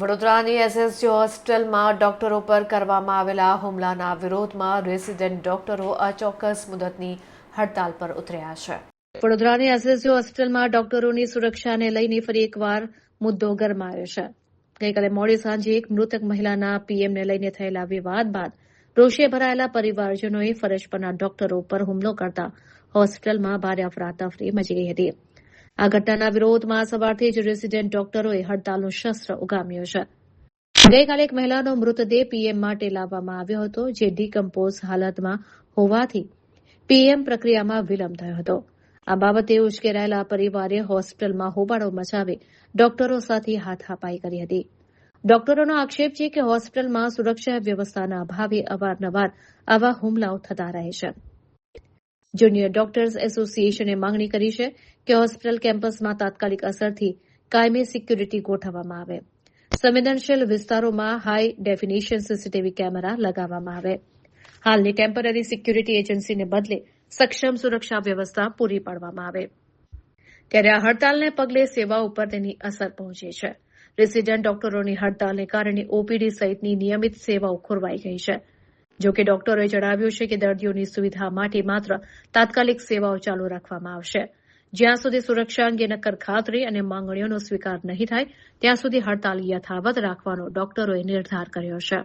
વડોદરાની એસએસજી હોસ્ટેલમાં ડોક્ટરો પર કરવામાં આવેલા હુમલાના વિરોધમાં રેસિડેન્ટ ડોક્ટરો અચોક્કસ મુદતની હડતાલ પર ઉતર્યા છે. વડોદરાની એસએસજી હોસ્ટેલમાં ડોક્ટરોની સુરક્ષાને લઈને ફરી એકવાર મુદ્દો ગરમાયો છે. ગઈકાલે મોડી સાંજે એક મૃતક મહિલાના પીએમને લઈને થયેલા વિવાદ બાદ રોષે ભરાયેલા પરિવારજનોએ ફરજ પરના ડોક્ટરો પર હુમલો કરતા હોસ્પિટલમાં ભારે અફરાતફરી મચી ગઈ હતી. આ ઘટનાના વિરોધમાં સવારથી જ રેસિડેન્ટ ડોક્ટરોએ હડતાલનું શસ્ત્ર ઉગામ્યું છે. ગઈકાલે એક મહિલાનો મૃતદેહ પીએમ માટે લાવવામાં આવ્યો હતો, જે ડીકમ્પોઝ હાલતમાં હોવાથી પીએમ પ્રક્રિયામાં વિલંબ થયો હતો. આ બાબતે ઉશ્કેરાયેલા પરિવારે હોસ્પિટલમાં હોબાળો મચાવી ડોક્ટરો સાથે હાથાપાઈ કરી હતી. ડોક્ટરોનો આક્ષેપ છે કે હોસ્પિટલમાં સુરક્ષા વ્યવસ્થાના અભાવે અવારનવાર આવા હુમલાઓ થતા રહે છે. જુનિયર ડોક્ટર્સ એસોસિએશને માંગણી કરી છે કે હોસ્પિટલ કેમ્પસમાં તાત્કાલિક અસરથી કાયમી સિક્યુરિટી ગોઠવવામાં આવે, સંવેદનશીલ વિસ્તારોમાં હાઈ ડેફિનેશન સીસીટીવી કેમેરા લગાવવામાં આવે, હાલની ટેમ્પરરી સિક્યુરિટી એજન્સીને બદલે સક્ષમ સુરક્ષા વ્યવસ્થા પૂરી પાડવામાં આવે. ત્યારે આ હડતાલને પગલે સેવાઓ પર તેની અસર પહોંચી છે. રેસિડેન્ટ ડોક્ટરોની હડતાલને કારણે ઓપીડી સહિતની નિયમિત સેવાઓ ખોરવાઈ ગઈ છે. જો કે ડોક્ટરોએ જણાવ્યું છે કે દર્દીઓની સુવિધા માટે માત્ર તાત્કાલિક સેવાઓ ચાલુ રાખવામાં આવશે. જ્યાં સુધી સુરક્ષા અંગે નક્કર ખાતરી અને માંગણીઓનો સ્વીકાર નહીં થાય ત્યાં સુધી હડતાલ યથાવત રાખવાનો ડોક્ટરોએ નિર્ધાર કર્યો છે.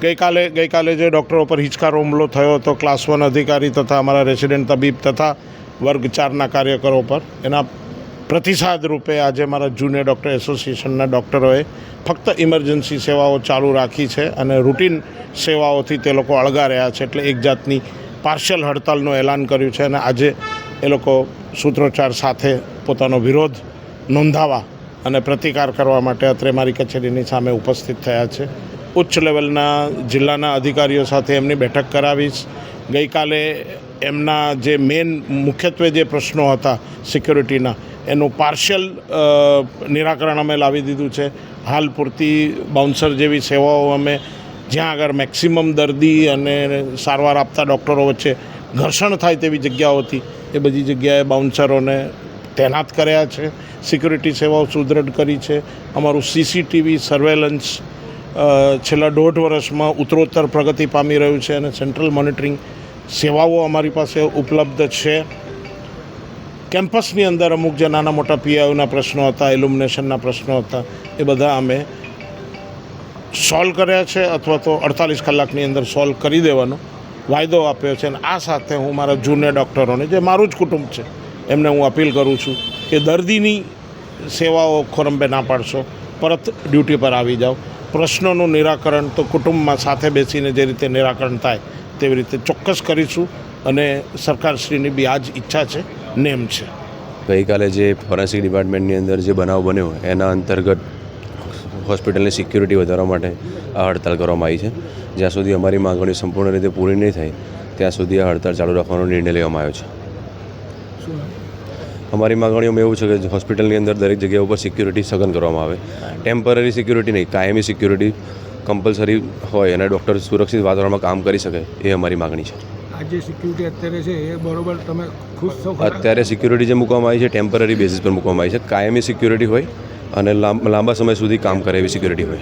ગઈકાલે જે ડૉક્ટરો પર હિચકારો હુમલો થયો હતો ક્લાસ 1 અધિકારી તથા અમારા રેસિડેન્ટ તબીબ તથા વર્ગ 4ના કાર્યકરો પર, એના પ્રતિસાદ રૂપે આજે મારા જુનિયર ડૉક્ટર એસોસિએશનના ડૉક્ટરોએ ફક્ત ઇમરજન્સી સેવાઓ ચાલુ રાખી છે અને રૂટીન સેવાઓથી તે લોકો અળગા રહ્યા છે. એટલે એક જાતની પાર્શિયલ હડતાલનું એલાન કર્યું છે અને આજે એ લોકો સૂત્રોચ્ચાર સાથે પોતાનો વિરોધ નોંધાવવા અને પ્રતિકાર કરવા માટે અત્રે મારી કચેરીની સામે ઉપસ્થિત થયા છે. ઉચ્ચ લેવલના જિલ્લાના અધિકારીઓ સાથે એમની બેઠક કરાવીશ. ગઈકાલે એમના જે મુખ્યત્વે જે પ્રશ્નો હતા સિક્યુરિટીના, એનું પાર્શિયલ નિરાકરણ અમે લાવી દીધું છે. હાલ પૂરતી બાઉન્સર જેવી સેવાઓ અમે જ્યાં આગળ મેક્સિમમ દર્દી અને સારવાર આપતા ડૉક્ટરો વચ્ચે ઘર્ષણ થાય તેવી જગ્યાઓથી એ બધી જગ્યાએ બાઉન્સરોને તૈનાત કર્યા છે. સિક્યુરિટી સેવાઓ સુદૃઢ કરી છે. અમારું સીસીટીવી સર્વેલન્સ છેલ્લા 1.5 વર્ષમાં ઉત્તરોત્તર પ્રગતિ પામી રહ્યું છે અને સેન્ટ્રલ મોનિટરિંગ સેવાઓ અમારી પાસે ઉપલબ્ધ છે. કેમ્પસની અંદર અમુક જે નાના મોટા પીઆઈઓના પ્રશ્નો હતા, ઇલ્યુમિનેશનના પ્રશ્નો હતા, એ બધા અમે સોલ્વ કર્યા છે અથવા તો 48 કલાકની અંદર સોલ્વ કરી દેવાનો વાયદો આપ્યો છે. અને આ સાથે હું મારા જુનિયર ડૉક્ટરોને, જે મારું જ કુટુંબ છે, એમને હું અપીલ કરું છું કે દર્દીની સેવાઓ ખોરંબે ના પાડશો, પરત ડ્યુટી પર આવી જાઓ. પ્રશ્નોનું નિરાકરણ તો કુટુંબમાં સાથે બેસીને જે રીતે નિરાકરણ થાય તેવી રીતે ચોક્કસ કરીશું અને સરકારશ્રીની બી આ જ ઈચ્છા છે, નેમ છે. ગઈકાલે જે ફોરેન્સિક ડિપાર્ટમેન્ટની અંદર જે બનાવ બન્યો એના અંતર્ગત હોસ્પિટલની સિક્યુરિટી વધારવા માટે આ હડતાલ કરવામાં આવી છે. જ્યાં સુધી અમારી માંગણીઓ સંપૂર્ણ રીતે પૂરી નહીં થાય ત્યાં સુધી આ હડતાલ ચાલુ રાખવાનો નિર્ણય લેવામાં આવ્યો છે. અમારી માંગણીઓમાં એવું છે કે હોસ્પિટલની અંદર દરેક જગ્યા ઉપર સિક્યુરિટી સઘન કરવામાં આવે. ટેમ્પરરી સિક્યુરિટી નહીં, કાયમી સિક્યુરિટી કમ્પલસરી હોય અને ડૉક્ટર સુરક્ષિત વાતાવરણમાં કામ કરી શકે, એ અમારી માગણી છે. આજે સિક્યુરિટી અત્યારે છે એ બરોબર તમે ખુશ છો? અત્યારે સિક્યુરિટી જે મૂકવામાં આવી છે ટેમ્પરરી બેઝિસ પર મૂકવામાં આવી છે. કાયમી સિક્યુરિટી હોય અને લાંબા સમય સુધી કામ કરે એવી સિક્યુરિટી હોય.